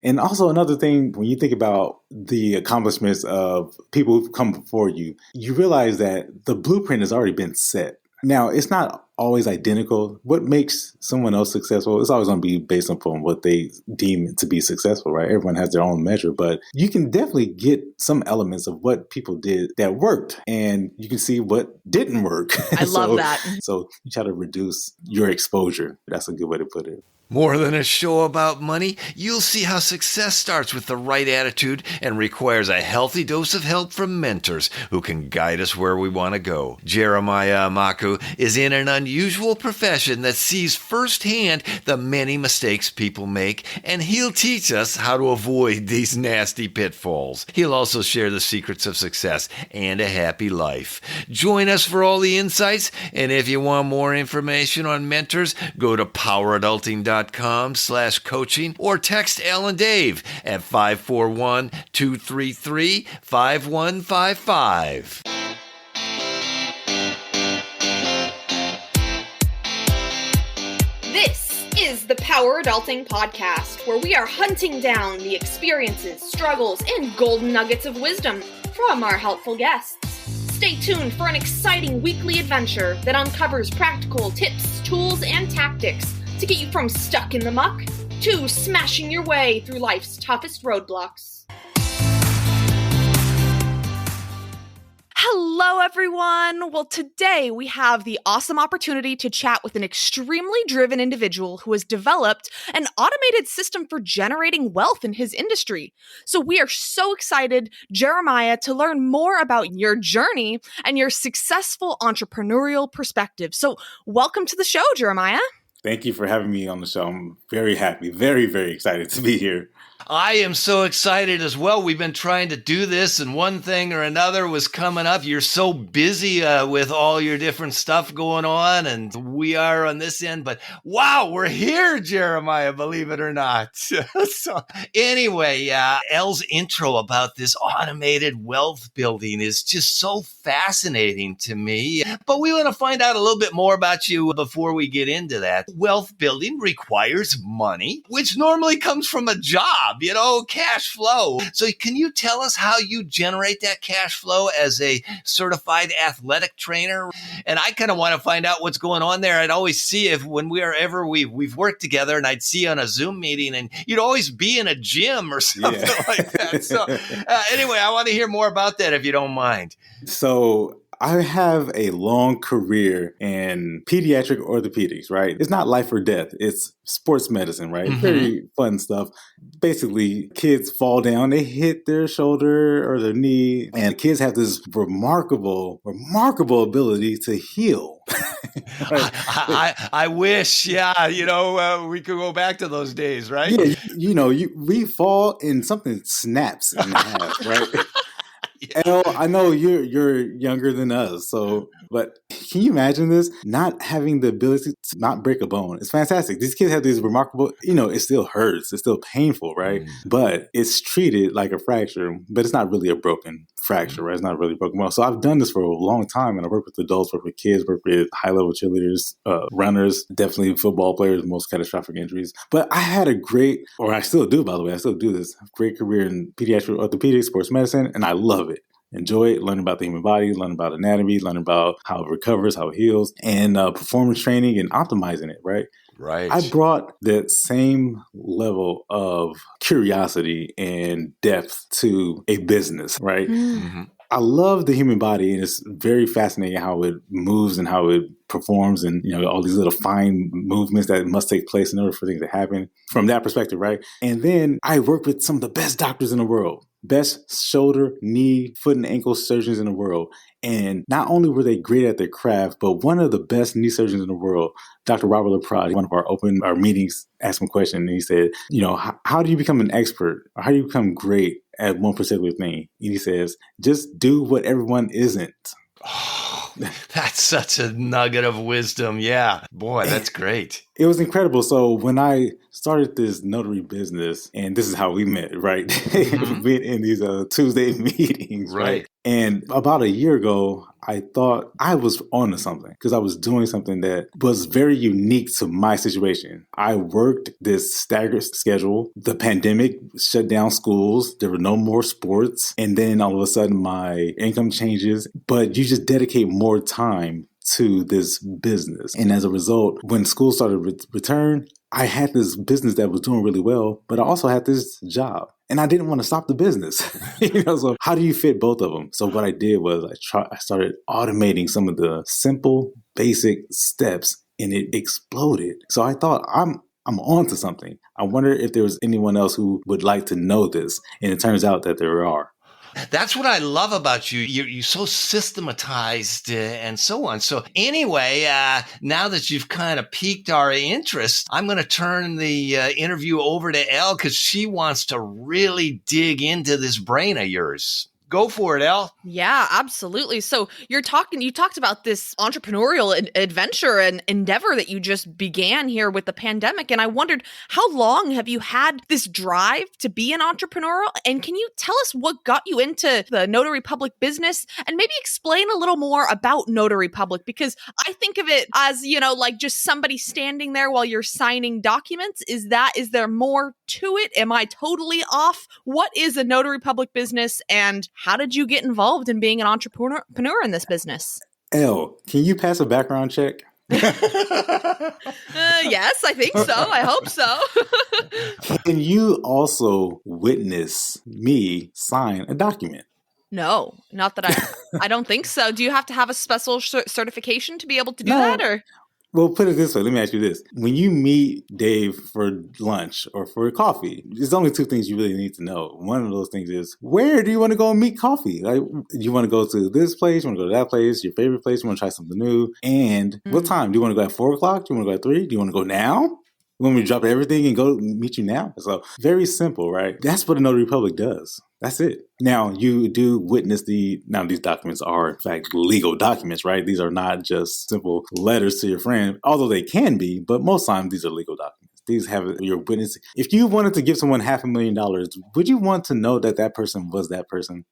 And also another thing, when you think about the accomplishments of people who've come before you, you realize that the blueprint has already been set. Now, it's not always identical. What makes someone else successful is always going to be based upon what they deem to be successful, right? Everyone has their own measure, but you can definitely get some elements of what people did that worked, and you can see what didn't work. I love that. So you try to reduce your exposure. That's a good way to put it. More than a show about money, you'll see how success starts with the right attitude and requires a healthy dose of help from mentors who can guide us where we want to go. Jeremiah Amaku is in an unusual profession that sees firsthand the many mistakes people make, and he'll teach us how to avoid these nasty pitfalls. He'll also share the secrets of success and a happy life. Join us for all the insights, and if you want more information on mentors, go to poweradulting.com/coaching or text Alan Dave at 541-233-5155. This is the Power Adulting Podcast, where we are hunting down the experiences, struggles, and golden nuggets of wisdom from our helpful guests. Stay tuned for an exciting weekly adventure that uncovers practical tips, tools, and tactics to get you from stuck in the muck to smashing your way through life's toughest roadblocks. Hello, everyone. Well, today we have the awesome opportunity to chat with an extremely driven individual who has developed an automated system for generating wealth in his industry. So we are so excited, Jeremiah, to learn more about your journey and your successful entrepreneurial perspective. So welcome to the show, Jeremiah. Thank you for having me on the show. I'm very happy, very, very excited to be here. I am so excited as well. We've been trying to do this, and one thing or another was coming up. You're so busy with all your different stuff going on, and we are on this end. But wow, we're here, Jeremiah, believe it or not. So anyway, Elle's intro about this automated wealth building is just so fascinating to me. But we want to find out a little bit more about you before we get into that. Wealth building requires money, which normally comes from a job. Cash flow. So can you tell us how you generate that cash flow as a certified athletic trainer? And I kind of want to find out what's going on there. I'd always see if when we've worked together, and I'd see you on a Zoom meeting, and you'd always be in a gym or something like that. So anyway, I want to hear more about that if you don't mind. So I have a long career in pediatric orthopedics, right? It's not life or death. It's sports medicine, right? Mm-hmm. Very fun stuff. Basically, kids fall down, they hit their shoulder or their knee, and kids have this remarkable ability to heal. I wish, we could go back to those days, right? Yeah, we fall and something snaps in half, right? Yeah. I know you're younger than us, but can you imagine this? Not having the ability to not break a bone. It's fantastic. These kids have these remarkable, it still hurts. It's still painful, right? But it's treated like a fracture, but it's not really a broken fracture, right? It's not really a broken bone. So I've done this for a long time, and I work with adults, work with kids, work with high-level cheerleaders, runners, definitely football players, most catastrophic injuries. But I had I still do, by the way, great career in pediatric orthopedics, sports medicine, and I love it. Enjoy it, learn about the human body, learn about anatomy, learn about how it recovers, how it heals, and performance training and optimizing it, right? Right. I brought that same level of curiosity and depth to a business, right? Mm-hmm. I love the human body, and it's very fascinating how it moves and how it performs, and all these little fine movements that must take place in order for things to happen from that perspective, right? And then I work with some of the best doctors in the world. Best shoulder, knee, foot, and ankle surgeons in the world. And not only were they great at their craft, but one of the best knee surgeons in the world, Dr. Robert LaPrade, one of our meetings, asked him a question, and he said, how do you become an expert? Or how do you become great at one particular thing? And he says, just do what everyone isn't. Oh, that's such a nugget of wisdom. Yeah. Boy, that's great. It was incredible. So when I started this notary business, and this is how we met, right? Mhm. We met in these Tuesday meetings, right? Right. And about a year ago, I thought I was onto something because I was doing something that was very unique to my situation. I worked this staggered schedule. The pandemic shut down schools. There were no more sports. And then all of a sudden my income changes, but you just dedicate more time to this business. And as a result, when school started to return, I had this business that was doing really well, but I also had this job. And I didn't want to stop the business. So how do you fit both of them? So what I did was I started automating some of the simple, basic steps, and it exploded. So I thought I'm on to something. I wonder if there was anyone else who would like to know this. And it turns out that there are. That's what I love about you. You're so systematized and so on. So anyway, now that you've kind of piqued our interest, I'm going to turn the interview over to Elle because she wants to really dig into this brain of yours. Go for it, Elle. Yeah, absolutely. So you talked about this entrepreneurial adventure and endeavor that you just began here with the pandemic. And I wondered, how long have you had this drive to be an entrepreneur? And can you tell us what got you into the Notary Public business and maybe explain a little more about Notary Public? Because I think of it as, like just somebody standing there while you're signing documents. Is there more to it? Am I totally off? What is a Notary Public business, and how did you get involved in being an entrepreneur in this business? Elle, can you pass a background check? Yes, I think so. I hope so. Can you also witness me sign a document? No, not that I don't think so. Do you have to have a special certification to be able to do No. that, or? Well, put it this way. Let me ask you this. When you meet Dave for lunch or for coffee, there's only two things you really need to know. One of those things is, where do you want to go and meet coffee? Like, do you want to go to this place? You want to go to that place? Your favorite place? You want to try something new? And what time? Do you want to go at 4 o'clock? Do you want to go at 3? Do you want to go now? You want me to drop everything and go meet you now? So very simple, right? That's what a Notary Public does. That's it. Now, you do witness these documents are, in fact, legal documents, right? These are not just simple letters to your friend, although they can be, but most times these are legal documents. These have your witness. If you wanted to give someone $500,000, would you want to know that that person was that person?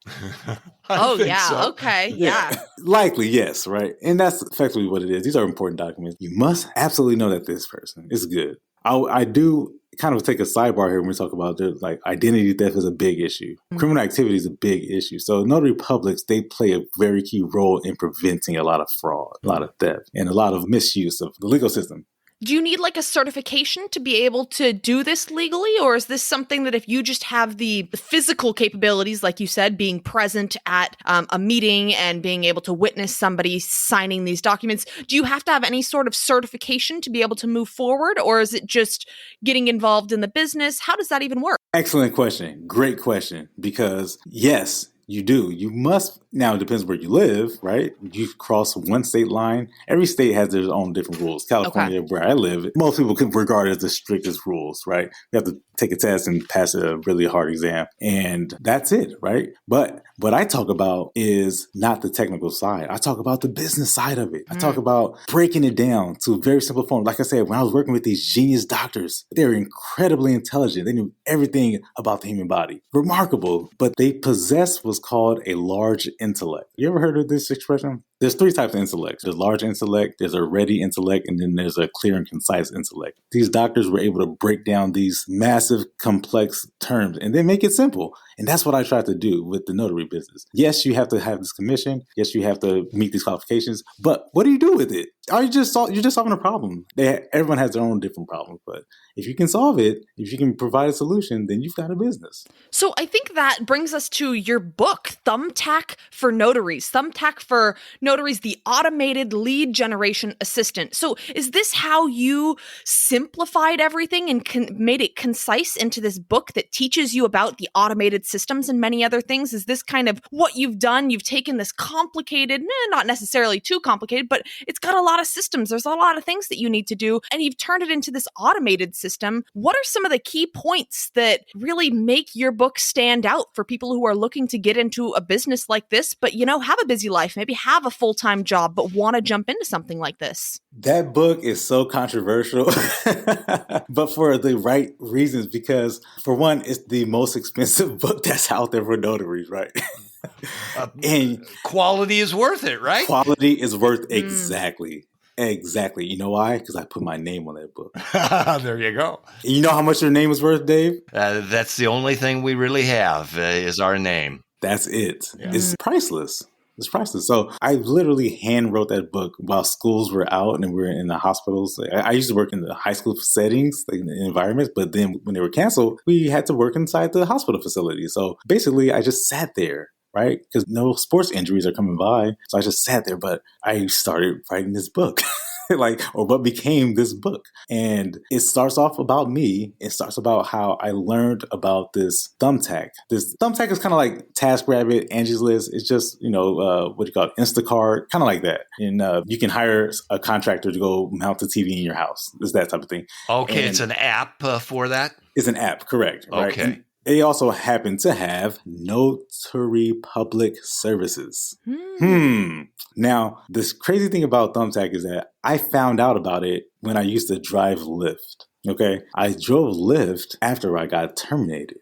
Oh, yeah. So. Okay. Yeah. Likely, yes, right? And that's effectively what it is. These are important documents. You must absolutely know that this person is good. I do kind of take a sidebar here when we talk about like identity theft is a big issue. Mm-hmm. Criminal activity is a big issue. So Notary Publics, they play a very key role in preventing a lot of fraud, a lot of theft, and a lot of misuse of the legal system. Do you need like a certification to be able to do this legally? Or is this something that if you just have the physical capabilities, like you said, being present at a meeting and being able to witness somebody signing these documents, do you have to have any sort of certification to be able to move forward? Or is it just getting involved in the business? How does that even work? Excellent question. Great question. Because yes, you do. You must. Now, it depends where you live, right? You cross one state line. Every state has their own different rules. California, where I live, most people can regard it as the strictest rules, right? You have to take a test and pass a really hard exam. And that's it, right? But what I talk about is not the technical side. I talk about the business side of it. I talk about breaking it down to a very simple form. Like I said, when I was working with these genius doctors, they were incredibly intelligent. They knew everything about the human body. Remarkable. But they possessed what's called a large intellect. You ever heard of this expression? There's three types of intellect. There's large intellect, there's a ready intellect, and then there's a clear and concise intellect. These doctors were able to break down these massive, complex terms and then make it simple. And that's what I tried to do with the notary business. Yes, you have to have this commission. Yes, you have to meet these qualifications. But what do you do with it? You're just solving a problem. Everyone has their own different problems. But if you can solve it, if you can provide a solution, then you've got a business. So I think that brings us to your book, Thumbtack for Notaries. Thumbtack for Notaries, the automated lead generation assistant. So is this how you simplified everything and made it concise into this book that teaches you about the automated systems and many other things? Is this kind of what you've done? You've taken this complicated, not necessarily too complicated, but it's got a lot of systems. There's a lot of things that you need to do, and you've turned it into this automated system. What are some of the key points that really make your book stand out for people who are looking to get into a business like this, but, have a busy life, maybe have a full-time job but want to jump into something like this? That book is so controversial, but for the right reasons, because for one, it's the most expensive book that's out there for notaries, right? And quality is worth it, right? Quality is worth exactly. You know why? Because I put my name on that book. There you go. And you know how much your name is worth, Dave? That's the only thing we really have is our name. That's it. Yeah. It's priceless. It's priceless. So I literally hand wrote that book while schools were out and we were in the hospitals. I used to work in the high school settings, like in the environments, but then when they were canceled, we had to work inside the hospital facility. So basically I just sat there, right? Because no sports injuries are coming by. So I just sat there, but I started writing this book. Or what became this book. And it starts off about me. It starts about how I learned about this thumbtack. This thumbtack is kind of like TaskRabbit, Angie's List. It's just, what do you call it? Instacart, kind of like that. And you can hire a contractor to go mount the TV in your house. It's that type of thing. Okay, and it's an app for that? It's an app, correct. Right? Okay. And they also happen to have notary public services. Now, this crazy thing about Thumbtack is that I found out about it when I used to drive Lyft. Okay. I drove Lyft after I got terminated.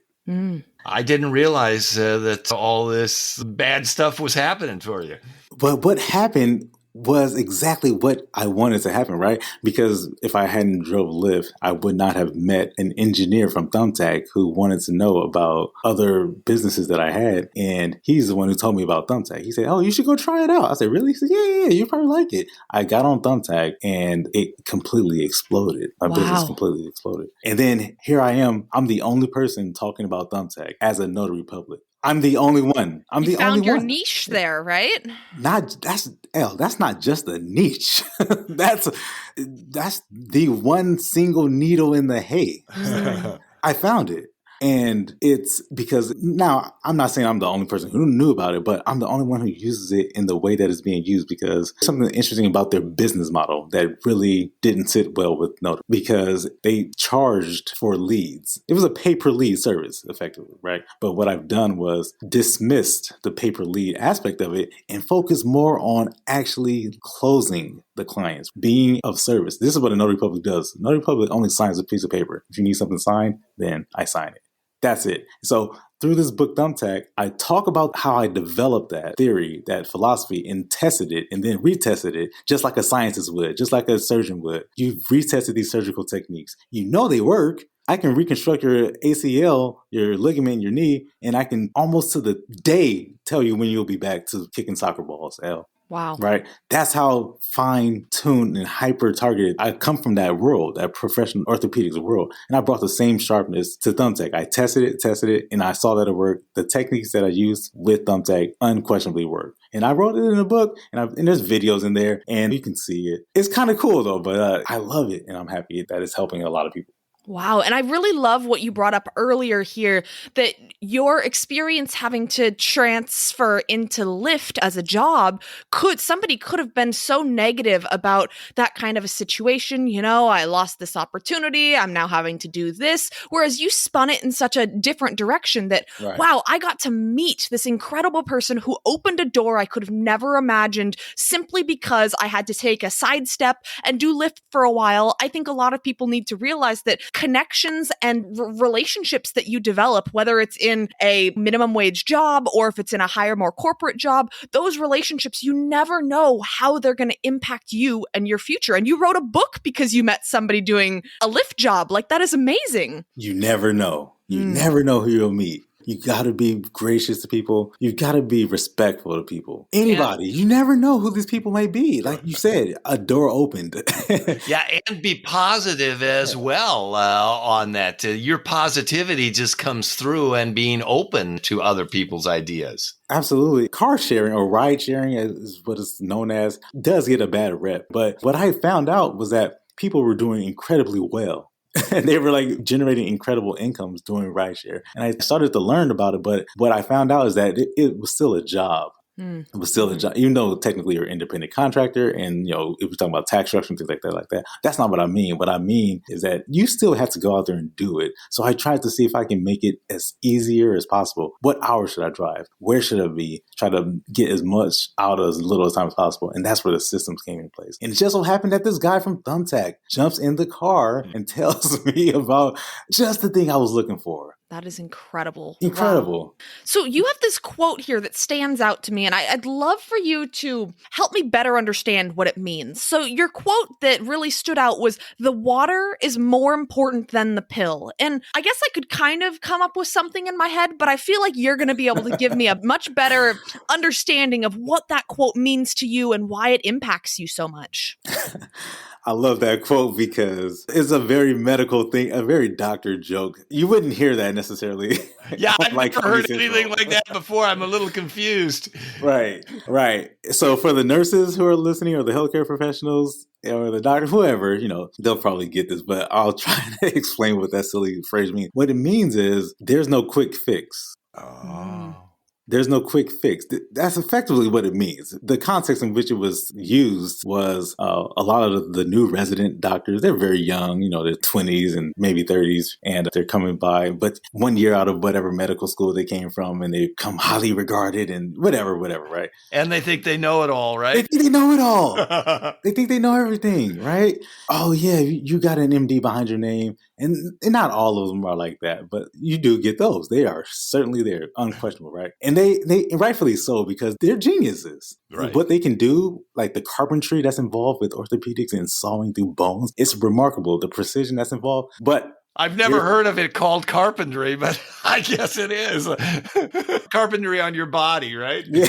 I didn't realize that all this bad stuff was happening for you. But what happened was exactly what I wanted to happen, right? Because if I hadn't drove Lyft, I would not have met an engineer from Thumbtack who wanted to know about other businesses that I had. And he's the one who told me about Thumbtack. He said, "Oh, you should go try it out." I said, "Really?" He said, yeah, you probably like it. I got on Thumbtack and it completely exploded. My business completely exploded. And then here I am. I'm the only person talking about Thumbtack as a notary public. I'm the only one. You found your niche there, right? That's not just a niche. That's the one single needle in the hay. I found it. And it's because now I'm not saying I'm the only person who knew about it, but I'm the only one who uses it in the way that it's being used because something interesting about their business model that really didn't sit well with Notary because they charged for leads. It was a pay-per-lead service, effectively, right? But what I've done was dismissed the pay-per-lead aspect of it and focus more on actually closing the clients, being of service. This is what a Notary Public does. Notary Public only signs a piece of paper. If you need something signed, then I sign it. That's it. So through this book, Thumbtack, I talk about how I developed that theory, that philosophy, and tested it and then retested it just like a scientist would, just like a surgeon would. You've retested these surgical techniques. You know they work. I can reconstruct your ACL, your ligament, your knee, and I can almost to the day tell you when you'll be back to kicking soccer balls, L. Wow. Right? That's how fine-tuned and hyper-targeted I come from that world, that professional orthopedics world. And I brought the same sharpness to Thumbtack. I tested it, and I saw that it worked. The techniques that I used with Thumbtack unquestionably work. And I wrote it in a book, and there's videos in there, and you can see it. It's kind of cool, though, but I love it, and I'm happy that it's helping a lot of people. Wow. And I really love what you brought up earlier here, that your experience having to transfer into Lyft as a job, somebody could have been so negative about that kind of a situation. I lost this opportunity. I'm now having to do this. Whereas you spun it in such a different direction that, wow, I got to meet this incredible person who opened a door I could have never imagined simply because I had to take a sidestep and do Lyft for a while. I think a lot of people need to realize that connections and relationships that you develop, whether it's in a minimum wage job or if it's in a higher, more corporate job, those relationships, you never know how they're going to impact you and your future. And you wrote a book because you met somebody doing a Lyft job. Like, that is amazing. You never know. You never know who you'll meet. You got to be gracious to people. You got to be respectful to people. Anybody. You never know who these people may be. Like you said, a door opened. And be positive as well on that. Your positivity just comes through and being open to other people's ideas. Absolutely. Car sharing or ride sharing is what it's known as, does get a bad rep. But what I found out was that people were doing incredibly well. And they were like generating incredible incomes doing rideshare. And I started to learn about it. But what I found out is that it was still a job. It was still a job, even though technically you're an independent contractor and, if we're talking about tax structure and things like that. That's not what I mean. What I mean is that you still have to go out there and do it. So I tried to see if I can make it as easier as possible. What hours should I drive? Where should I be? Try to get as much out of as little time as possible. And that's where the systems came in place. And it just so happened that this guy from Thumbtack jumps in the car and tells me about just the thing I was looking for. That is incredible. Incredible. Wow. So you have this quote here that stands out to me, and I'd love for you to help me better understand what it means. So your quote that really stood out was, "The water is more important than the pill." And I guess I could kind of come up with something in my head, but I feel like you're going to be able to give me a much better understanding of what that quote means to you and why it impacts you so much. I love that quote because it's a very medical thing, a very doctor joke. You wouldn't hear that necessarily. Yeah, I've never heard anything like that before. I'm a little confused. Right. So for the nurses who are listening, or the healthcare professionals, or the doctor, whoever, they'll probably get this, but I'll try to explain what that silly phrase means. What it means is there's no quick fix. Oh. There's no quick fix. That's effectively what it means. The context in which it was used was a lot of the new resident doctors. They're very young, they're 20s and maybe 30s, and they're coming by, but 1 year out of whatever medical school they came from, and they come highly regarded and whatever, right? And they think they know it all, right? They think they know it all. They think they know everything, right? Oh, yeah, you got an MD behind your name. And not all of them are like that, but you do get those. They are certainly there, unquestionable, right? And they rightfully so, because they're geniuses. Right. What they can do, like the carpentry that's involved with orthopedics and sawing through bones, it's remarkable, the precision that's involved. But I've never heard of it called carpentry, but I guess it is. Carpentry on your body, right? Yeah.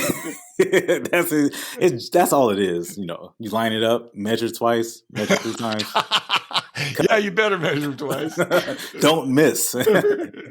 That's it. That's all it is. You line it up, measure twice, measure 3 times. Yeah, you better measure twice. Don't miss.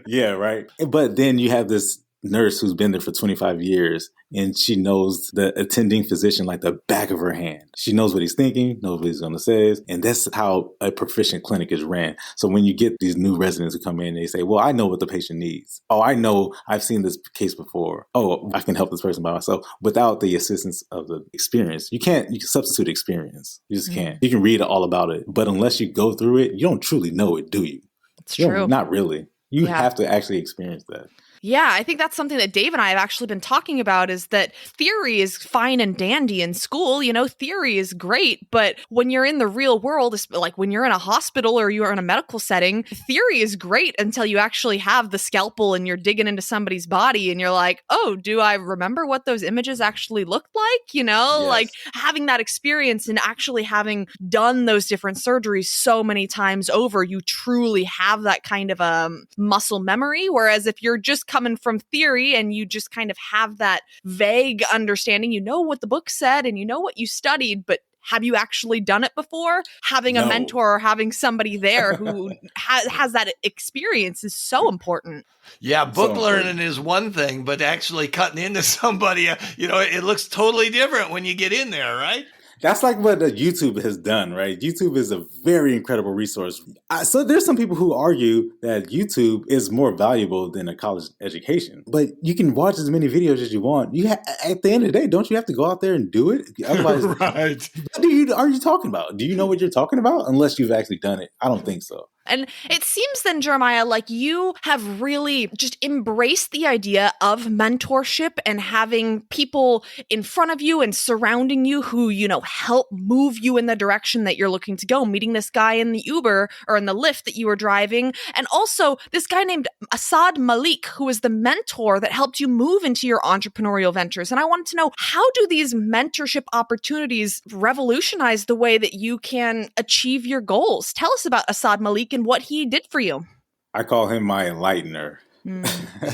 Yeah, right. But then you have this nurse who's been there for 25 years, and she knows the attending physician like the back of her hand. She knows what he's thinking, knows what he's going to say, and that's how a proficient clinic is ran. So when you get these new residents who come in, they say, well, I know what the patient needs. Oh, I know, I've seen this case before. Oh, I can help this person by myself, without the assistance of the experience. You can substitute experience. You just can't. You can read all about it, but unless you go through it, you don't truly know it, do you? It's true. Not really. You have to actually experience that. Yeah, I think that's something that Dave and I have actually been talking about, is that theory is fine and dandy in school. Theory is great, but when you're in the real world, like when you're in a hospital or you're in a medical setting, theory is great until you actually have the scalpel and you're digging into somebody's body and you're like, oh, do I remember what those images actually looked like? Yes. Like having that experience and actually having done those different surgeries so many times over, you truly have that kind of muscle memory. Whereas if you're just coming from theory and you just kind of have that vague understanding, you know what the book said and you know what you studied, but have you actually done it before? Having a mentor or having somebody there who has that experience is so important. Yeah, book learning is one thing, but actually cutting into somebody, it looks totally different when you get in there, right? That's like what YouTube has done, right? YouTube is a very incredible resource. So there's some people who argue that YouTube is more valuable than a college education. But you can watch as many videos as you want. At the end of the day, don't you have to go out there and do it? Otherwise, right. What are you talking about? Do you know what you're talking about? Unless you've actually done it. I don't think so. And it seems then, Jeremiah, like you have really just embraced the idea of mentorship and having people in front of you and surrounding you who, help move you in the direction that you're looking to go. Meeting this guy in the Uber or in the Lyft that you were driving. And also this guy named Asad Malik, who is the mentor that helped you move into your entrepreneurial ventures. And I wanted to know, how do these mentorship opportunities revolutionize the way that you can achieve your goals? Tell us about Asad Malik and what he did for you. I call him my enlightener.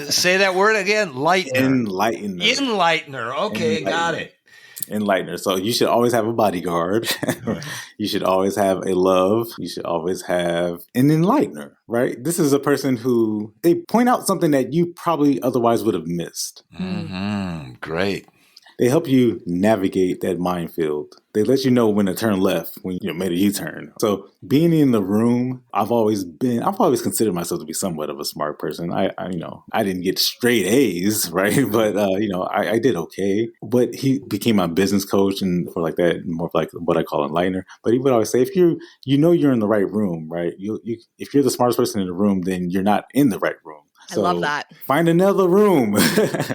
Say that word again. Enlightener. Enlightener. Okay, got it. Enlightener. So you should always have a bodyguard. You should always have a love. You should always have an enlightener, right? This is a person who, they point out something that you probably otherwise would have missed. Mm-hmm. Great. They help you navigate that minefield. They let you know when to turn left when you made a U-turn. So being in the room, I've always considered myself to be somewhat of a smart person. I didn't get straight A's, right? But, I did okay. But he became my business coach and for like that, more like what I call enlightener. But he would always say, if you're in the right room, right? If you're the smartest person in the room, then you're not in the right room. I love that. Find another room,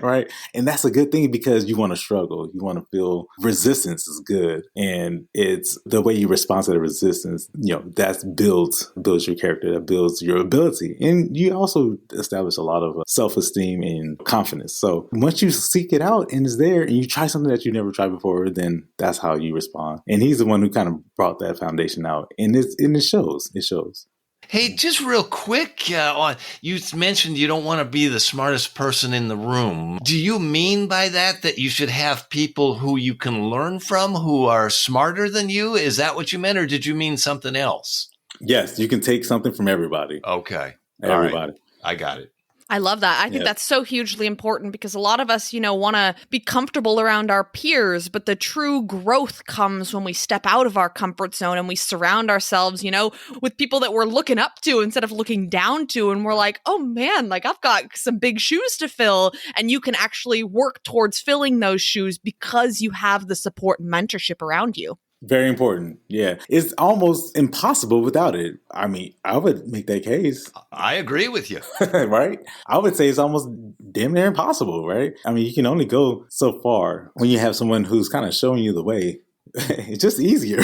right? And that's a good thing because you want to struggle. You want to feel resistance is good. And it's the way you respond to the resistance, that builds your character, that builds your ability. And you also establish a lot of self-esteem and confidence. So once you seek it out and it's there and you try something that you never tried before, then that's how you respond. And he's the one who kind of brought that foundation out. And it shows. It shows. Hey, just real quick, you mentioned you don't want to be the smartest person in the room. Do you mean by that you should have people who you can learn from who are smarter than you? Is that what you meant, or did you mean something else? Yes, you can take something from everybody. Okay. Everybody. All right. I got it. I love that. I think that's so hugely important because a lot of us, want to be comfortable around our peers, but the true growth comes when we step out of our comfort zone and we surround ourselves, with people that we're looking up to instead of looking down to. And we're like, oh man, like I've got some big shoes to fill. And you can actually work towards filling those shoes because you have the support and mentorship around you. Very important. Yeah. It's almost impossible without it. I mean, I would make that case. I agree with you. Right? I would say it's almost damn near impossible, right? I mean, you can only go so far when you have someone who's kind of showing you the way. It's just easier.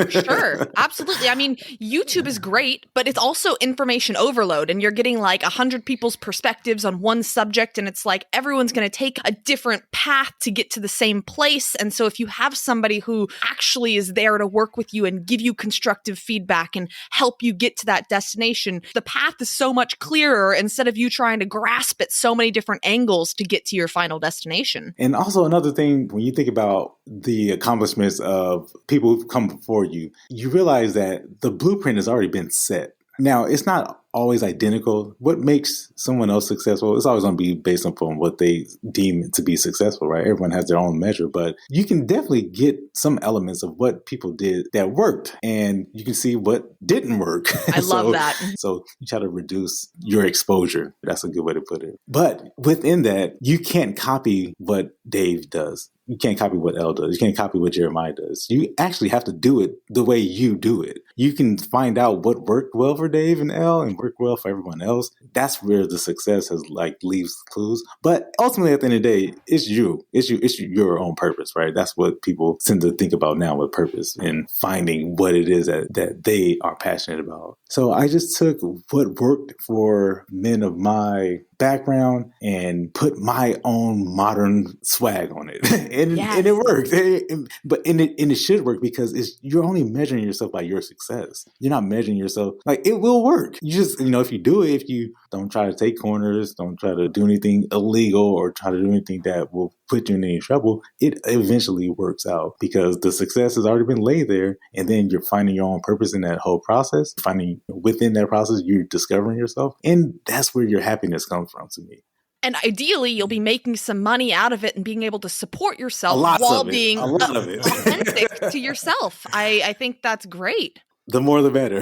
Sure. Absolutely. I mean, YouTube is great, but it's also information overload and you're getting like 100 people's perspectives on one subject. And it's like everyone's going to take a different path to get to the same place. And so if you have somebody who actually is there to work with you and give you constructive feedback and help you get to that destination, the path is so much clearer instead of you trying to grasp at so many different angles to get to your final destination. And also another thing, when you think about the accomplishments of people who've come before you realize that the blueprint has already been set. Now, it's not always identical. What makes someone else successful is always going to be based upon what they deem to be successful, right? Everyone has their own measure, but you can definitely get some elements of what people did that worked, and you can see what didn't work. I love that. So you try to reduce your exposure. That's a good way to put it. But within that, you can't copy what Dave does. You can't copy what Elle does. You can't copy what Jeremiah does. You actually have to do it the way you do it. You can find out what worked well for Dave and Elle and worked well for everyone else. That's where the success has leaves clues. But ultimately, at the end of the day, it's you. It's your own purpose, right? That's what people tend to think about now with purpose and finding what it is that they are passionate about. So I just took what worked for men of my background and put my own modern swag on it. And it worked. It should work because you're only measuring yourself by your success. You're not measuring yourself. It will work. You just, if you do it, if you don't try to take corners, don't try to do anything illegal or try to do anything that will put you in any trouble, it eventually works out because the success has already been laid there. And then you're finding your own purpose in that whole process. Finding within that process, you're discovering yourself. And that's where your happiness comes from to me. And ideally, you'll be making some money out of it and being able to support yourself while being authentic to yourself. I think that's great. The more, the better.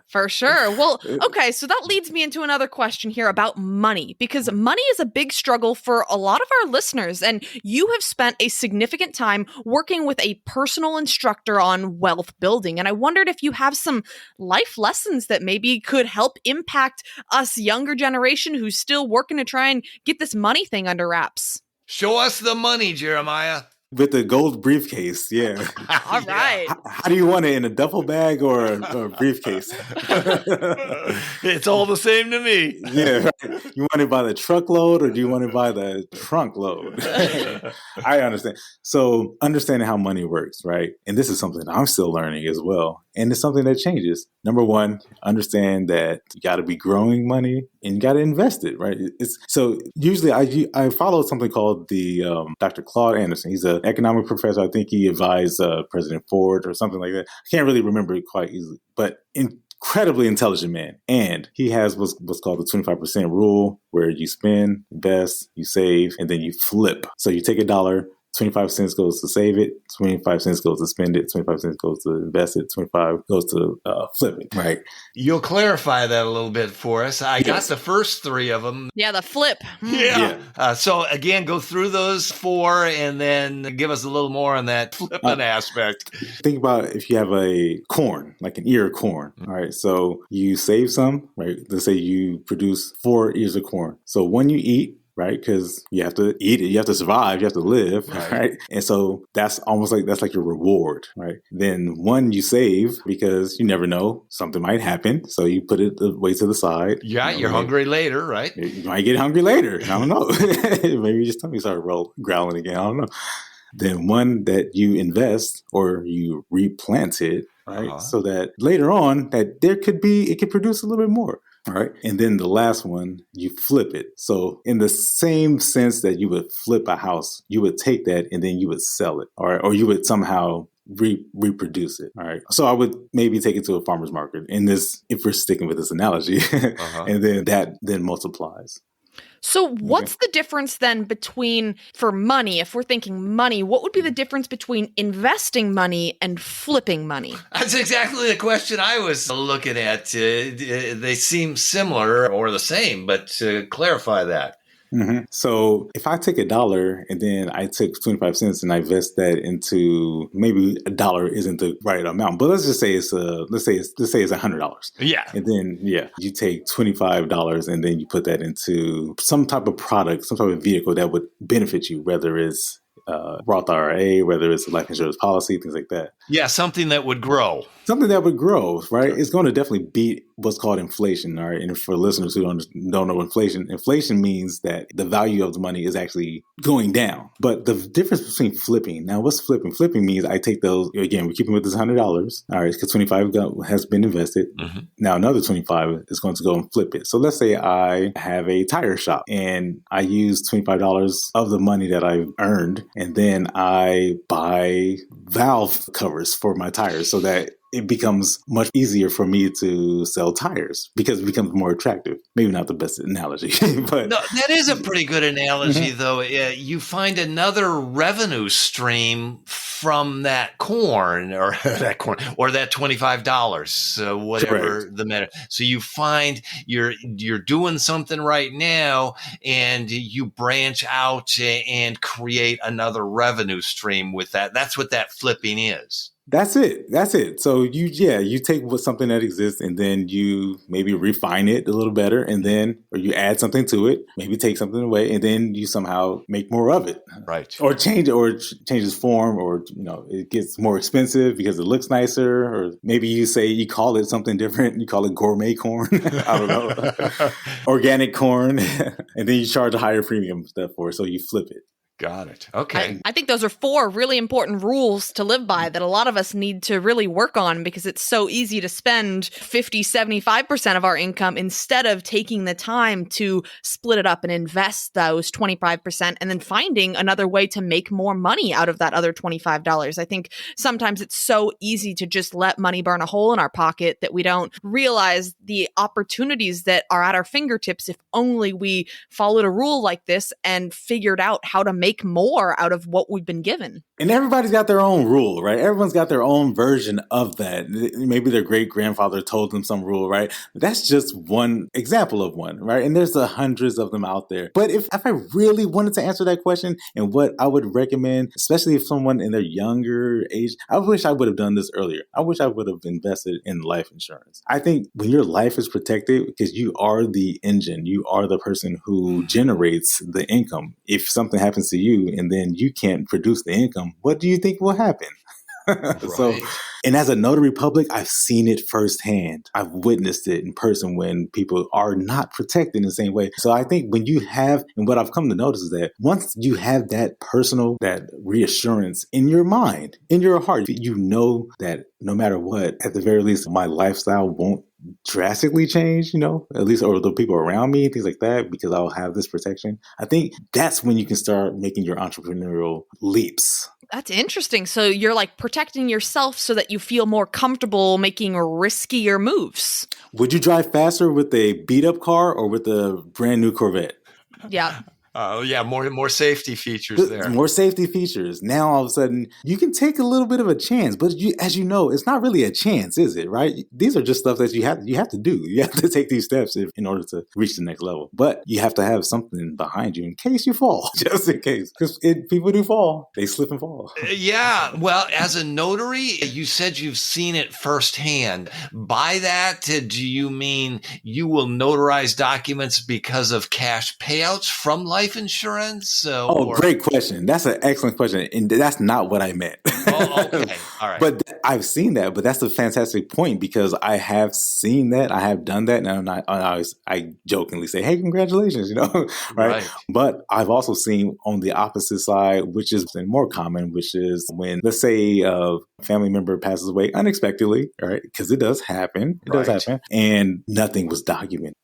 For sure. Well, okay, so that leads me into another question here about money, because money is a big struggle for a lot of our listeners, and you have spent a significant time working with a personal instructor on wealth building, and I wondered if you have some life lessons that maybe could help impact us younger generation who's still working to try and get this money thing under wraps. Show us the money, Jeremiah. With the gold briefcase, yeah. All right. How do you want it, in a duffel bag or a briefcase? It's all the same to me. Yeah, right. You want it by the truckload or do you want it by the trunk load? I understand. So understanding how money works, right? And this is something I'm still learning as well. And it's something that changes. Number one, understand that you got to be growing money and you got to invest it, right? So usually I follow something called the Dr. Claude Anderson. He's an economic professor. I think he advised President Ford or something like that. I can't really remember it quite easily. But in incredibly intelligent man. And he has what's called the 25% rule, where you spend, invest, you save, and then you flip. So you take $1, 25 cents goes to save it, 25 cents goes to spend it, 25 cents goes to invest it, 25 goes to flip it, right? You'll clarify that a little bit for us. I got the first 3 of them. Yeah, the flip. Yeah. So again, go through those 4 and then give us a little more on that flipping aspect. Think about if you have a corn, like an ear of corn, all right? So you save some, right? Let's say you produce 4 ears of corn. So one you eat, right? Because you have to eat it, you have to survive, you have to live, right? And so that's like your reward, right? Then one you save because you never know, something might happen. So you put it away to the side. Yeah, you're hungry later, right? You might get hungry later. I don't know. Maybe your tummy started growling again. I don't know. Then one that you invest or you replant it, right? So that later on that it could produce a little bit more. All right. And then the last one, you flip it. So in the same sense that you would flip a house, you would take that and then you would sell it. All right. Or you would somehow reproduce it. All right. So I would maybe take it to a farmer's market if we're sticking with this analogy, and then that then multiplies. So what's the difference then between, for money, if we're thinking money, what would be the difference between investing money and flipping money? That's exactly the question I was looking at. They seem similar or the same, but clarify that. Mm-hmm. So if I take $1 and then I took 25 cents and I invest that into, maybe $1 isn't the right amount, but let's just say it's $100. Yeah. And then, you take $25 and then you put that into some type of product, some type of vehicle that would benefit you, whether it's Roth IRA, whether it's a life insurance policy, things like that. Yeah, something that would grow. Something that would grow, right? It's going to definitely beat what's called inflation, all right? And for listeners who don't know inflation means that the value of the money is actually going down. But the difference between flipping, now what's flipping? Flipping means I take those, again, we're keeping with this $100, all right, because 25 has been invested. Mm-hmm. Now another 25 is going to go and flip it. So let's say I have a tire shop and I use $25 of the money that I've earned, and then I buy valve covers for my tires so that it becomes much easier for me to sell tires because it becomes more attractive. Maybe not the best analogy, but no, that is a pretty good analogy, though. You find another revenue stream from that corn or that $25, whatever Correct. The matter. So you find you're doing something right now, and you branch out and create another revenue stream with that. That's what that flipping is. That's it. So you take something that exists and then you maybe refine it a little better, and then, or you add something to it, maybe take something away, and then you somehow make more of it. Right. Or change its form, or, it gets more expensive because it looks nicer, or maybe you call it something different. You call it gourmet corn. I don't know. Organic corn. And then you charge a higher premium stuff for it. So you flip it. Got it. Okay. I think those are 4 really important rules to live by that a lot of us need to really work on, because it's so easy to spend 50, 75% of our income instead of taking the time to split it up and invest those 25% and then finding another way to make more money out of that other $25. I think sometimes it's so easy to just let money burn a hole in our pocket that we don't realize the opportunities that are at our fingertips if only we followed a rule like this and figured out how to make more out of what we've been given. And everybody's got their own rule, right? Everyone's got their own version of that. Maybe their great grandfather told them some rule, right? That's just one example of one, right? And there's hundreds of them out there. But if I really wanted to answer that question, and what I would recommend, especially if someone in their younger age, I wish I would have done this earlier. I wish I would have invested in life insurance. I think when your life is protected, because you are the engine, you are the person who generates the income. If something happens to you and then you can't produce the income, what do you think will happen? Right. So, and as a notary public, I've seen it firsthand. I've witnessed it in person when people are not protected in the same way. So I think when you have, and what I've come to notice is that once you have that reassurance in your mind, in your heart, you know that no matter what, at the very least, my lifestyle won't drastically change, at least, or the people around me, things like that, because I'll have this protection. I think that's when you can start making your entrepreneurial leaps. That's interesting. So you're like protecting yourself so that you feel more comfortable making riskier moves. Would you drive faster with a beat up car or with a brand new Corvette? Yeah. Yeah, more safety features there. More safety features. Now all of a sudden you can take a little bit of a chance, but as you know, it's not really a chance, is it? Right? These are just stuff that you have to do. You have to take these steps in order to reach the next level. But you have to have something behind you in case you fall, just in case, because people do fall. They slip and fall. Yeah. Well, as a notary, you said you've seen it firsthand. By that, do you mean you will notarize documents because of cash payouts from life insurance? Great question. That's an excellent question. And that's not what I meant. Oh, okay. All right. But I've seen that. But that's a fantastic point because I have seen that. I have done that. And I jokingly say, hey, congratulations, right? But I've also seen on the opposite side, which is more common, which is when, let's say, a family member passes away unexpectedly, right? Because it does happen. It does happen. And nothing was documented.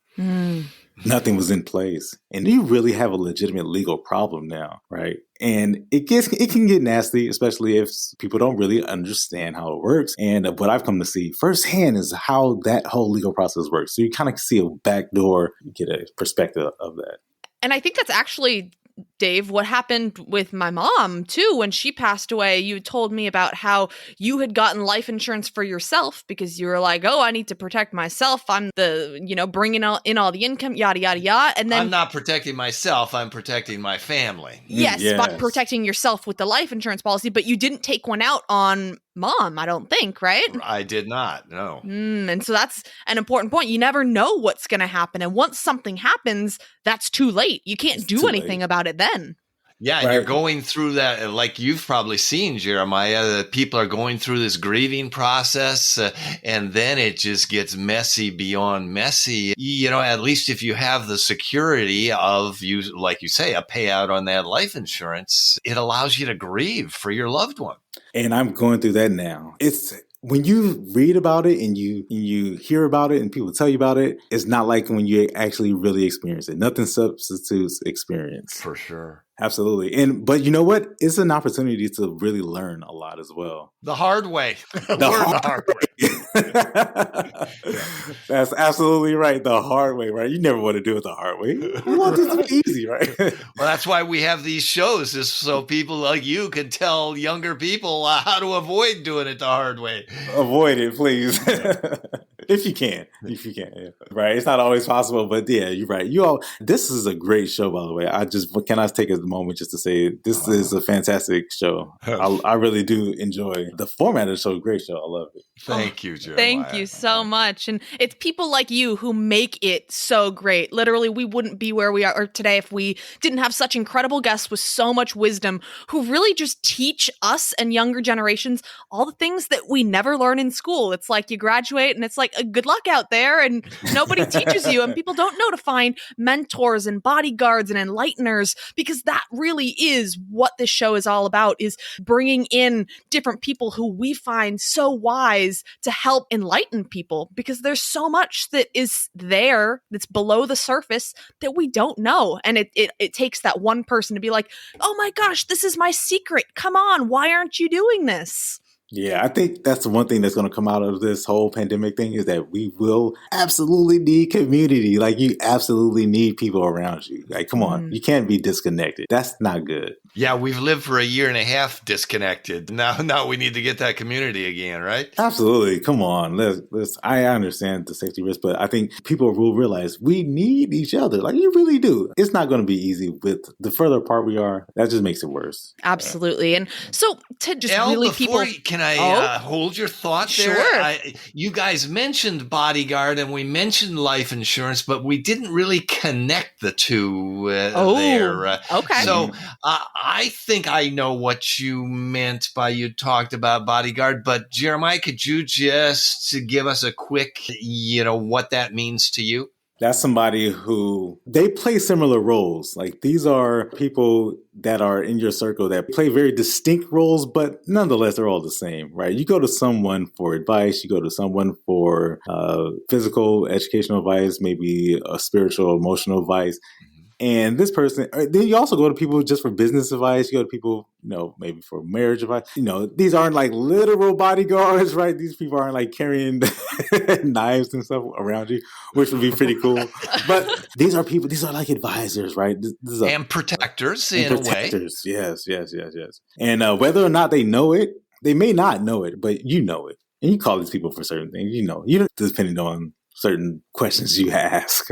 Nothing was in place. And you really have a legitimate legal problem now, right? And it can get nasty, especially if people don't really understand how it works. And what I've come to see firsthand is how that whole legal process works. So you kind of see a backdoor, get a perspective of that. And I think that's actually, Dave, what happened with my mom, too, when she passed away. You told me about how you had gotten life insurance for yourself because you were like, oh, I need to protect myself. I'm bringing in all the income, yada, yada, yada. And then I'm not protecting myself. I'm protecting my family. Yes, by protecting yourself with the life insurance policy. But you didn't take one out on Mom, I don't think, right? I did not, no. And so that's an important point. You never know what's going to happen. And once something happens, that's too late. You can't do anything about it then. Yeah, and you're going through that, like you've probably seen, Jeremiah, people are going through this grieving process, and then it just gets messy beyond messy. At least if you have the security of, like you say, a payout on that life insurance, it allows you to grieve for your loved one. And I'm going through that now. It's when you read about it and you hear about it and people tell you about it, it's not like when you actually really experience it. Nothing substitutes experience. For sure. Absolutely. But you know what? It's an opportunity to really learn a lot as well. The hard way. The hard way. That's absolutely right. The hard way, right? You never want to do it the hard way. You want this to be easy, right? Well, that's why we have these shows, is so people like you can tell younger people how to avoid doing it the hard way. Avoid it, please. If you can. Yeah. Right. It's not always possible, but yeah, you're right. This is a great show, by the way. Can I take a moment just to say this is a fantastic show. I really do enjoy the format of the show. Great show. I love it. Thank you, Jeremiah. Thank you so much. And it's people like you who make it so great. Literally, we wouldn't be where we are today if we didn't have such incredible guests with so much wisdom who really just teach us and younger generations all the things that we never learn in school. It's like you graduate and it's like, good luck out there, and nobody teaches you, and people don't know to find mentors and bodyguards and enlighteners, because that really is what this show is all about, is bringing in different people who we find so wise to help enlighten people, because there's so much that is there that's below the surface that we don't know. And it takes that one person to be like, oh my gosh, this is my secret. Come on, why aren't you doing this? Yeah, I think that's the one thing that's going to come out of this whole pandemic thing, is that we will absolutely need community. Like, you absolutely need people around you. Like, come on, you can't be disconnected. That's not good. Yeah, we've lived for a year and a half disconnected. Now we need to get that community again, right? Absolutely. Come on. I understand the safety risk, but I think people will realize we need each other. Like, you really do. It's not going to be easy. With the further apart we are, that just makes it worse. Absolutely. And so to just really people... Can I hold your thought there? Sure. You guys mentioned bodyguard and we mentioned life insurance, but we didn't really connect the two there. Okay. So I think I know what you meant by you talked about bodyguard, but Jeremiah, could you just give us a quick, what that means to you? That's somebody who, they play similar roles. Like, these are people that are in your circle that play very distinct roles, but nonetheless, they're all the same, right? You go to someone for advice, you go to someone for physical, educational advice, maybe a spiritual, emotional advice. And this person, then you also go to people just for business advice. You go to people, maybe for marriage advice. These aren't like literal bodyguards, right? These people aren't like carrying knives and stuff around you, which would be pretty cool. But these are people, these are like advisors, right? And protectors in a way. Yes. And whether or not they know it, they may not know it, but you know it. And you call these people for certain things, depending on certain questions you ask.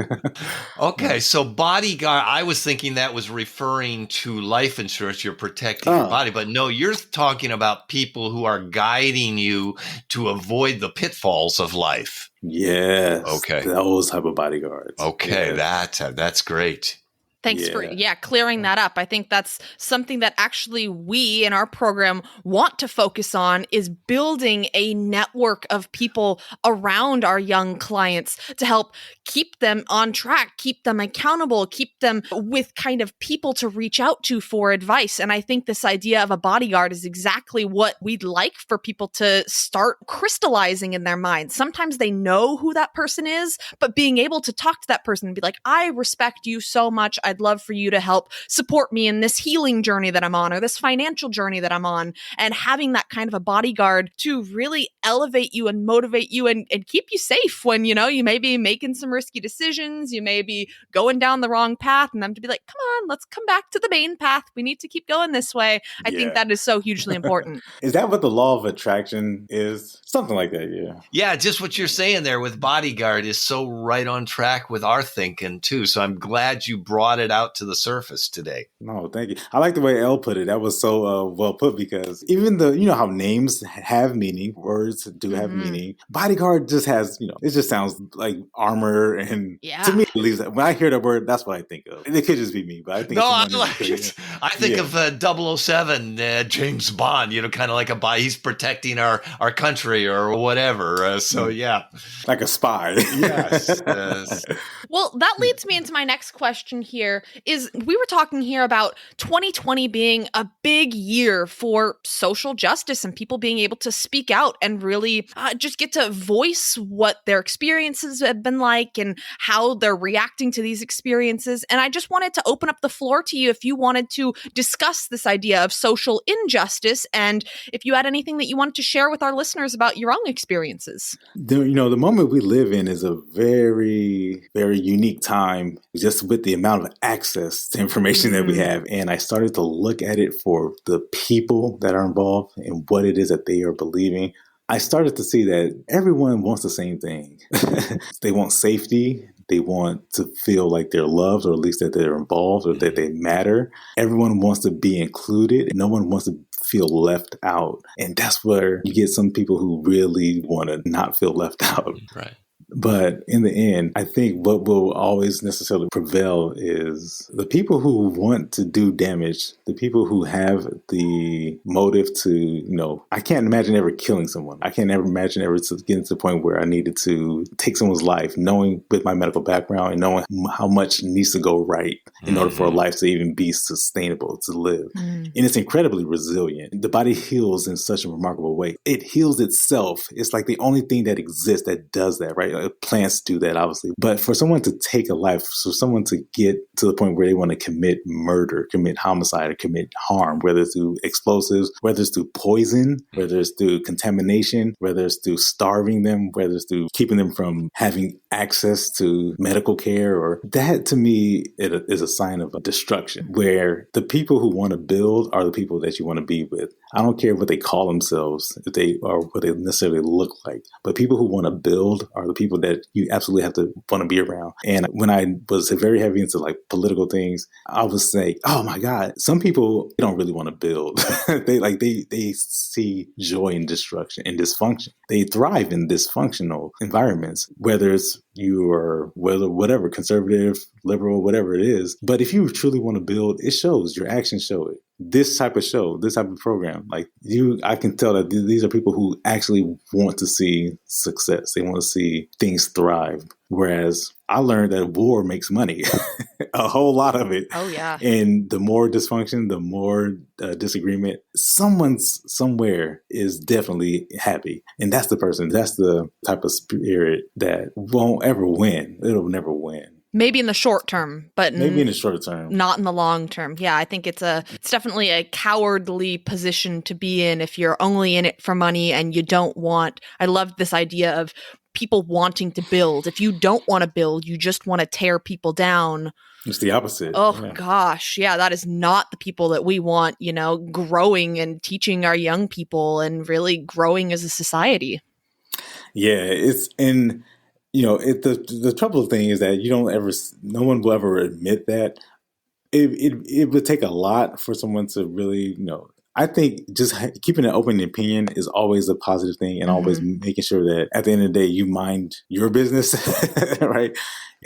Okay, so bodyguard, I was thinking that was referring to life insurance, you're protecting your body, but no, you're talking about people who are guiding you to avoid the pitfalls of life. Yes. Okay. Those type of bodyguards. Okay, yes. That's great. Thanks for clearing that up. I think that's something that actually we in our program want to focus on, is building a network of people around our young clients to help keep them on track, keep them accountable, keep them with kind of people to reach out to for advice. And I think this idea of a bodyguard is exactly what we'd like for people to start crystallizing in their minds. Sometimes they know who that person is, but being able to talk to that person and be like, I respect you so much. I'd love for you to help support me in this healing journey that I'm on, or this financial journey that I'm on. And having that kind of a bodyguard to really elevate you and motivate you and keep you safe when, you may be making some risky decisions, you may be going down the wrong path, and them to be like, come on, let's come back to the main path. We need to keep going this way. I think that is so hugely important. Is that what the law of attraction is? Something like that, yeah. Yeah, just what you're saying there with bodyguard is so right on track with our thinking too. So I'm glad you brought it out to the surface today. No, thank you. I like the way Elle put it. That was so well put, because even how names have meaning, words do have meaning. Bodyguard just has, it just sounds like armor. And to me, at least, when I hear that word, that's what I think of. It could just be me, but I think I think of 007, James Bond, kind of like he's protecting our country or whatever. Like a spy. Yes. Well, that leads me into my next question here. Is we were talking here about 2020 being a big year for social justice and people being able to speak out and really just get to voice what their experiences have been like and how they're reacting to these experiences. And I just wanted to open up the floor to you if you wanted to discuss this idea of social injustice, and if you had anything that you wanted to share with our listeners about your own experiences. The moment we live in is a very, very unique time, just with the amount of access to information that we have. And I started to look at it for the people that are involved and what it is that they are believing. I started to see that everyone wants the same thing. They want safety. They want to feel like they're loved, or at least that they're involved, or that they matter. Everyone wants to be included. No one wants to feel left out. And that's where you get some people who really want to not feel left out. Right. But in the end, I think what will always necessarily prevail is the people who want to do damage, the people who have the motive to, I can't imagine ever killing someone. I can't ever imagine ever getting to the point where I needed to take someone's life, knowing with my medical background and knowing how much needs to go right in order for a life to even be sustainable, to live. And it's incredibly resilient. The body heals in such a remarkable way. It heals itself. It's like the only thing that exists that does that, right? Plants do that, obviously. But for someone to take a life, for someone to get to the point where they want to commit murder, commit homicide, or commit harm, whether it's through explosives, whether it's through poison, whether it's through contamination, whether it's through starving them, whether it's through keeping them from having access to medical care, or that to me it is a sign of a destruction, where the people who want to build are the people that you want to be with. I don't care what they call themselves, if they are what they necessarily look like, but people who want to build are the people that you absolutely have to want to be around. And when I was very heavy into like political things, I was saying, oh my God, some people don't really want to build. they see joy in destruction and dysfunction. They thrive in dysfunctional environments, whether it's whatever, conservative, liberal, whatever it is. But if you truly want to build, it shows. Your actions show it. This type of show, this type of program, I can tell that these are people who actually want to see success. They want to see things thrive. Whereas I learned that war makes money, a whole lot of it. Oh, yeah. And the more dysfunction, the more disagreement, someone somewhere is definitely happy. And that's the person, that's the type of spirit that won't ever win. It'll never win. Maybe in the short term, but maybe in the short term, not in the long term. Yeah, I think it's definitely a cowardly position to be in if you're only in it for money and you don't want. I love this idea of people wanting to build. If you don't want to build, you just want to tear people down. It's the opposite. Oh, gosh. Yeah, that is not the people that we want, growing and teaching our young people and really growing as a society. Yeah, the trouble thing is that no one will ever admit that. It would take a lot for someone to really, I think just keeping an open opinion is always a positive thing, and always making sure that at the end of the day, you mind your business, right?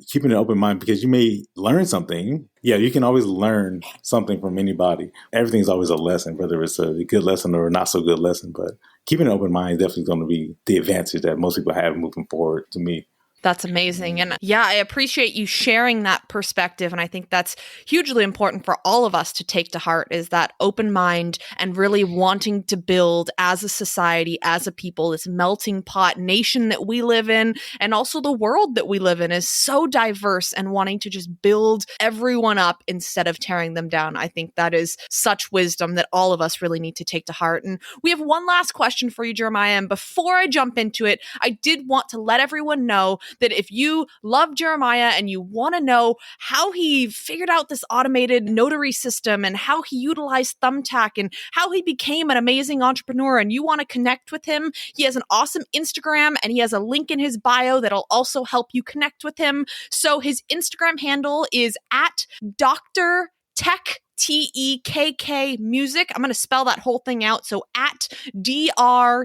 Keeping an open mind, because you may learn something. Yeah, you can always learn something from anybody. Everything's always a lesson, whether it's a good lesson or a not so good lesson. But keeping an open mind is definitely going to be the advantage that most people have moving forward, to me. That's amazing. And yeah, I appreciate you sharing that perspective. And I think that's hugely important for all of us to take to heart, is that open mind and really wanting to build as a society, as a people. This melting pot nation that we live in, and also the world that we live in, is so diverse, and wanting to just build everyone up instead of tearing them down. I think that is such wisdom that all of us really need to take to heart. And we have one last question for you, Jeremiah. And before I jump into it, I did want to let everyone know that if you love Jeremiah and you want to know how he figured out this automated notary system and how he utilized Thumbtack and how he became an amazing entrepreneur, and you want to connect with him, he has an awesome Instagram, and he has a link in his bio that'll also help you connect with him. So his Instagram handle is at Dr. Tech Tekk music. I'm going to spell that whole thing out. So at DRTEKK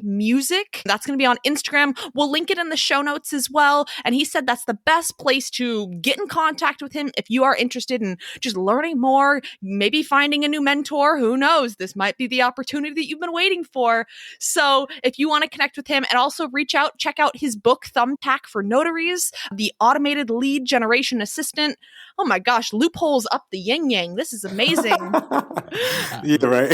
music. That's going to be on Instagram. We'll link it in the show notes as well. And he said that's the best place to get in contact with him if you are interested in just learning more, maybe finding a new mentor. Who knows? This might be the opportunity that you've been waiting for. So if you want to connect with him and also check out his book, Thumbtack for Notaries, the automated lead generation assistant. Oh my gosh, loopholes up the yin yang. This is amazing. Yeah, right.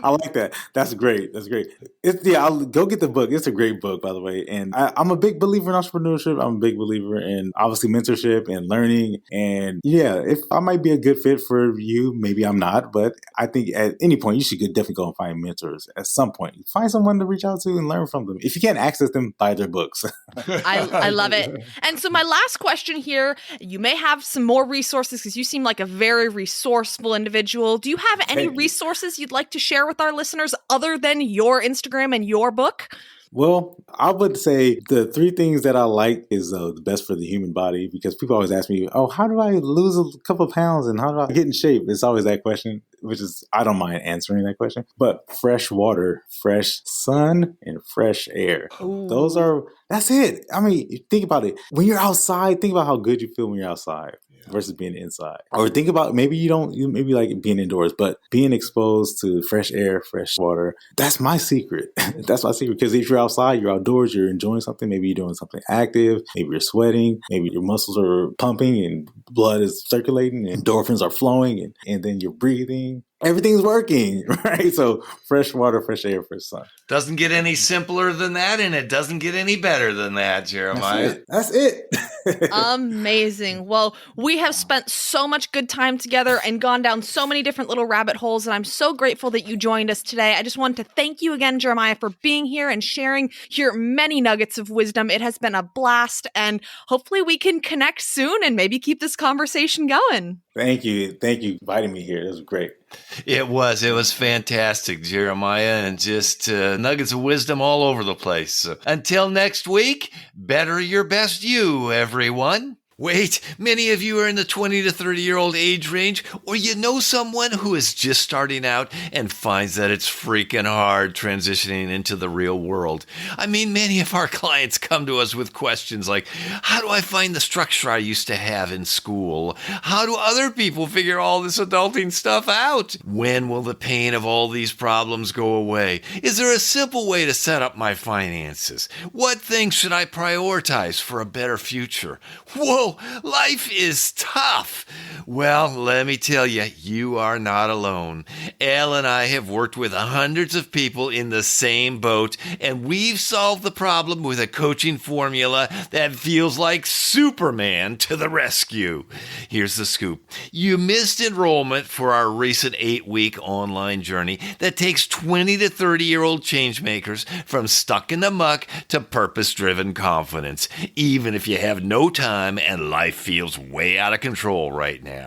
I like that. That's great. I'll go get the book. It's a great book, by the way. And I'm a big believer in entrepreneurship. I'm a big believer in obviously mentorship and learning. And yeah, if I might be a good fit for you, maybe I'm not. But I think at any point, you should definitely go and find mentors at some point. Find someone to reach out to and learn from them. If you can't access them, buy their books. I love it. And so my last question here, you may have some more resources because you seem like a very resourceful individual. Do you have any resources you'd like to share with our listeners other than your Instagram and your book? Well, I would say the 3 things that I like is the best for the human body, because people always ask me, oh, how do I lose a couple of pounds and how do I get in shape? It's always that question, which is, I don't mind answering that question. But fresh water, fresh sun, and fresh air. Ooh. That's it. I mean, think about it. When you're outside, think about how good you feel when you're outside versus being inside. Or think about, maybe you like being indoors, but being exposed to fresh air, fresh water. That's my secret. That's my secret. Because if you're outside, you're outdoors, you're enjoying something. Maybe you're doing something active. Maybe you're sweating. Maybe your muscles are pumping and blood is circulating and endorphins are flowing, and then you're breathing. Everything's working, right? So fresh water, fresh air, fresh sun. Doesn't get any simpler than that, and it doesn't get any better than that, Jeremiah. That's it. Amazing. Well, we have spent so much good time together and gone down so many different little rabbit holes, and I'm so grateful that you joined us today. I just wanted to thank you again, Jeremiah, for being here and sharing your many nuggets of wisdom. It has been a blast, and hopefully we can connect soon and maybe keep this conversation going. Thank you. Thank you for inviting me here. It was great. It was fantastic, Jeremiah, and just nuggets of wisdom all over the place. So, until next week, better your best you, everyone. Wait, many of you are in the 20 to 30-year-old age range, or you know someone who is just starting out and finds that it's freaking hard transitioning into the real world. I mean, many of our clients come to us with questions like, how do I find the structure I used to have in school? How do other people figure all this adulting stuff out? When will the pain of all these problems go away? Is there a simple way to set up my finances? What things should I prioritize for a better future? Whoa! Life is tough. Well, let me tell you, you are not alone. Elle and I have worked with hundreds of people in the same boat, and we've solved the problem with a coaching formula that feels like Superman to the rescue. Here's the scoop. You missed enrollment for our recent 8-week online journey that takes 20 to 30-year-old changemakers from stuck in the muck to purpose-driven confidence, even if you have no time and life feels way out of control right now.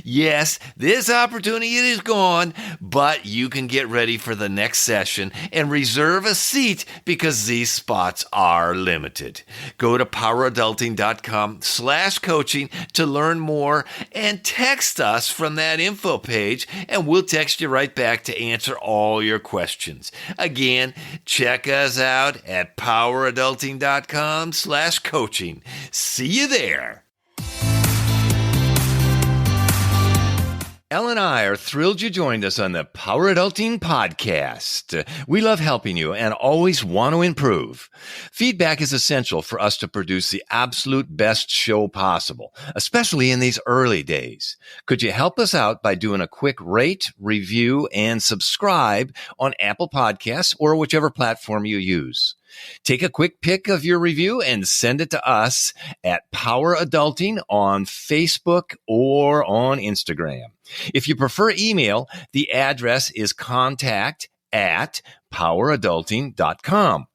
Yes, this opportunity is gone, but you can get ready for the next session and reserve a seat because these spots are limited. Go to poweradulting.com/coaching to learn more and text us from that info page and we'll text you right back to answer all your questions. Again, check us out at poweradulting.com/coaching. See you there. Elle and I are thrilled you joined us on the Power Adulting Podcast. We love helping you and always want to improve. Feedback is essential for us to produce the absolute best show possible, especially in these early days. Could you help us out by doing a quick rate, review, and subscribe on Apple Podcasts or whichever platform you use? Take a quick pic of your review and send it to us at Power Adulting on Facebook or on Instagram. If you prefer email, the address is contact@poweradulting.com.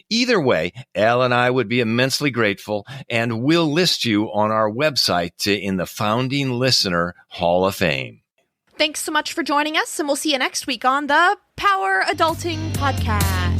Either way, Elle and I would be immensely grateful, and we'll list you on our website in the Founding Listener Hall of Fame. Thanks so much for joining us, and we'll see you next week on the Power Adulting Podcast.